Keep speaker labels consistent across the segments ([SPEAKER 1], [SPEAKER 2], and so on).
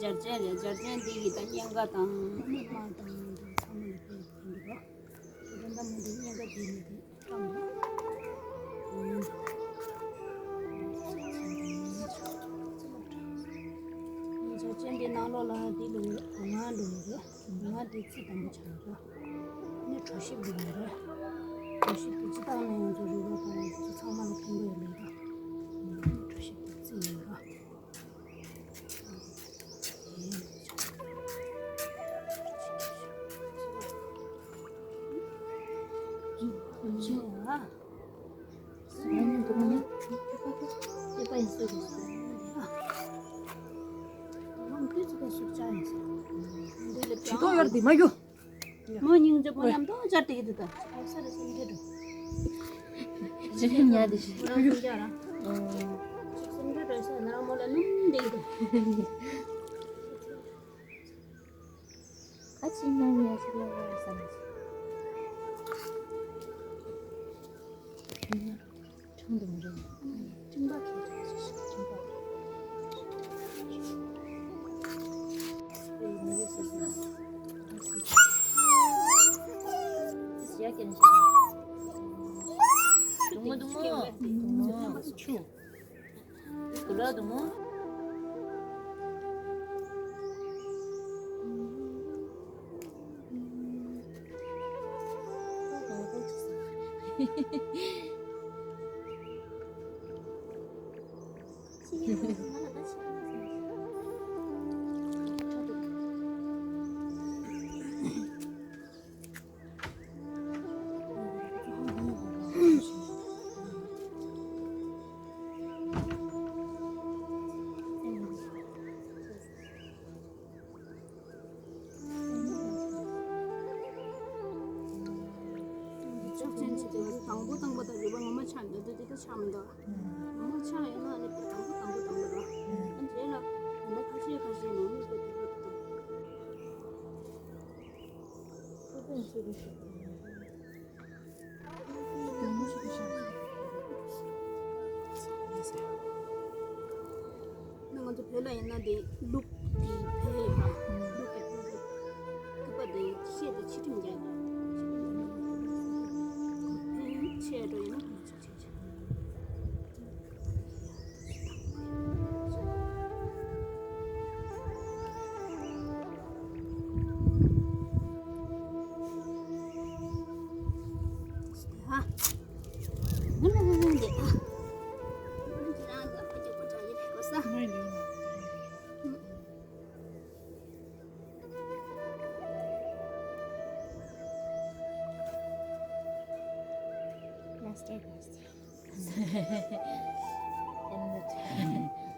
[SPEAKER 1] jarjaya jarjaya digi ta yanga ta ma ta samne pe indigo danda mu de yanga dini de tambo jarjaya de na lo la di lu nga lu de nga de chi ta mu cha ga ne choshi bu de choshi bu chi ta ne yo ru ga ta chi cha ma lo ping de le da choshi bu chi ga 아, 아니 그러면 이거 있어 있어. 너무 뒤집어 숙자해서.
[SPEAKER 2] 지도 열디 마요.
[SPEAKER 1] 뭐 닝저 뭐냐면 또 저렇게 되다. 살살 생겨도.
[SPEAKER 2] 지금 야 되시.
[SPEAKER 1] 뭐라고 알아? 생겨도서 나 몰라 눈데 이거.
[SPEAKER 2] 같이 나오야 살려고 했었는데. 처음도 모르네.
[SPEAKER 1] 찜박해 주시. 찜박.
[SPEAKER 2] 시작하는 시간. 동무. 추. 그래도 뭐.
[SPEAKER 1] 당보다 이번 엄마 찬데 되게 참다. 엄마 차에는 아니 당보다. 근데라 엄마 같이 너무 좋다. 그건 소리지. 너무 좋으셔. 내가 저 별로 옛날에 룩이 배가 룩이 그거데 시에도 치팅이야. 체로 이나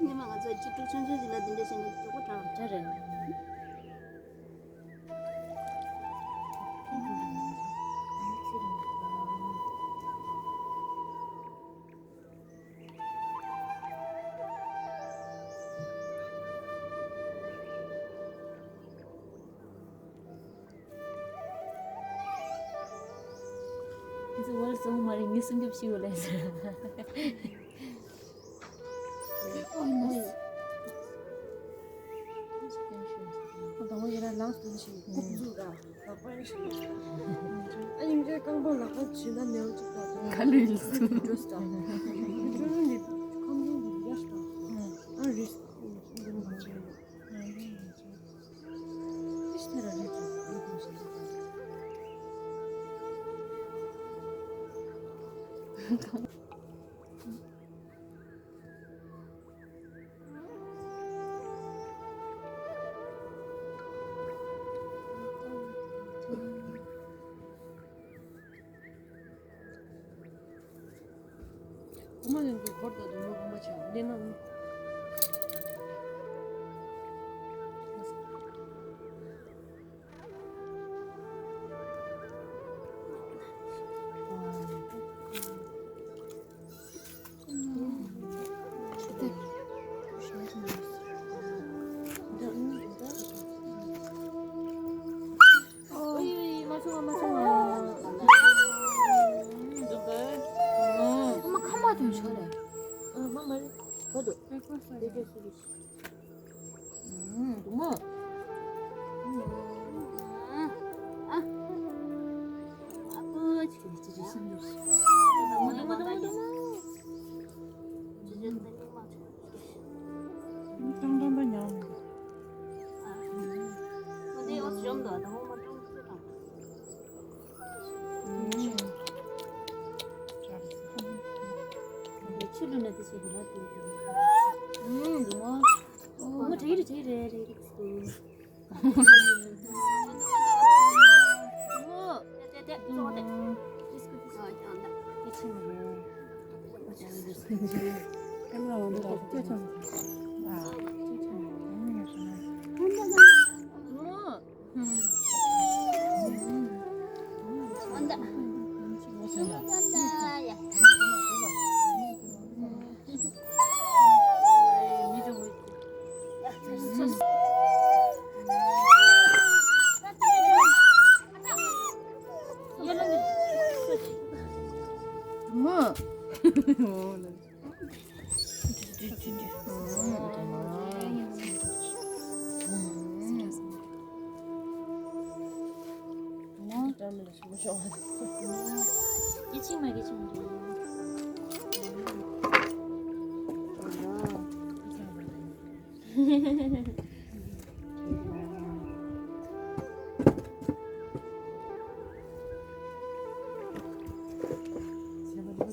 [SPEAKER 1] 니마가 저 집도 천천히라 된데 생각 조금 다
[SPEAKER 2] 저런. 이제 월서 말이 무슨 급식 올라서.
[SPEAKER 3] 너무 이런 라스트시 국주가 나빠리시. 아니 이제 강본 나가 지난 내용 찍다.
[SPEAKER 2] 갈릴 수.
[SPEAKER 3] just 저는 감독이 야스다. 아 리스. 이런 거 같이. 시스테라 리스. 엄마는 그 거기다 놓는 거지. 내는
[SPEAKER 2] 좀 저래.
[SPEAKER 3] 엄마 말 저도
[SPEAKER 2] 되게 쓰기. 너무.
[SPEAKER 1] 아버지
[SPEAKER 2] 진짜 신기해.
[SPEAKER 3] 정도면 양.
[SPEAKER 1] 근데 어좀더 너무 좀 쓰다. 며칠은 해도 제일 하고.
[SPEAKER 2] 너무.
[SPEAKER 1] 엄마 제일이.
[SPEAKER 3] 카메라 먼저 뛰어쳐.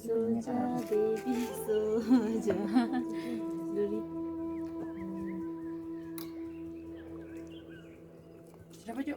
[SPEAKER 2] 소자 베이비 소자 누리
[SPEAKER 3] 잡아줘.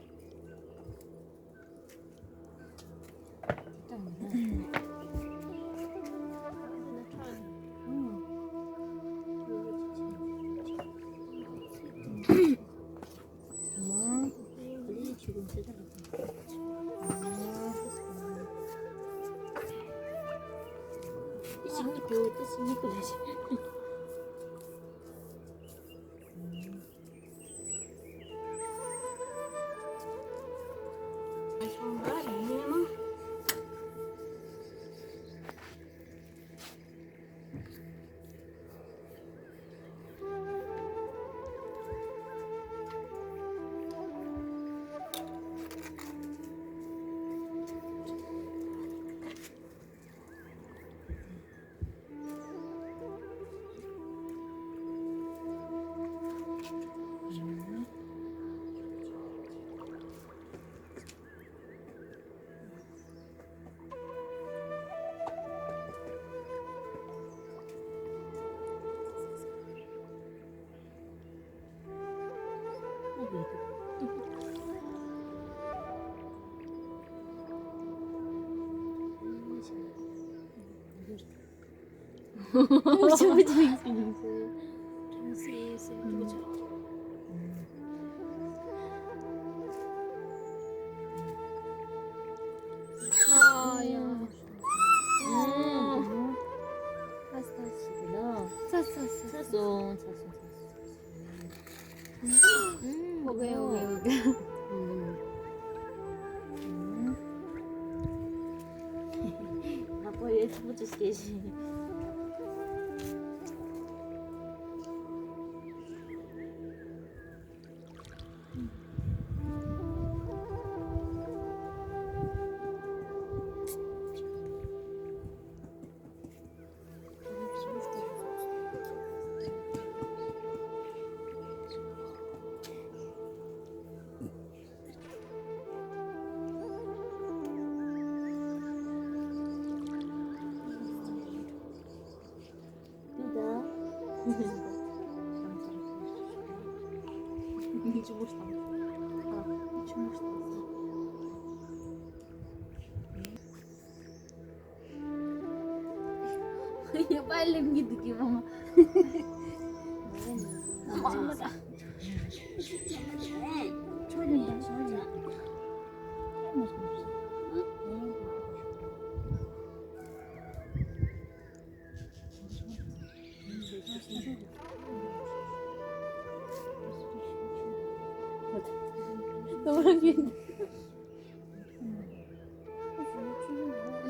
[SPEAKER 2] 빨리 믿기 뭐.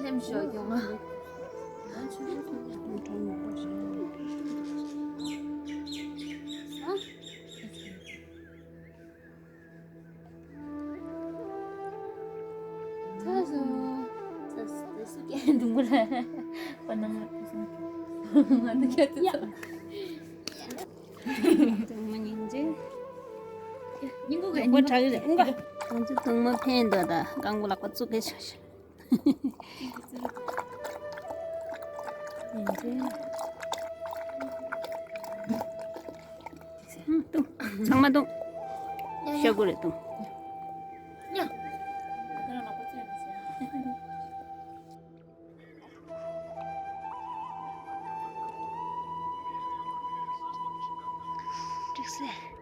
[SPEAKER 2] 햄쇼 경아. 몰라. 반응 무슨 어떻게 했어?
[SPEAKER 1] 정말 이제
[SPEAKER 2] 인고가
[SPEAKER 1] 뭐 자기 응가 아주 정말 팬더다 강불 아까 쪼개 셔 이제 또 장마동 셔그래 또
[SPEAKER 2] 야. 그럼 아빠 틀렸어.
[SPEAKER 1] 글쎄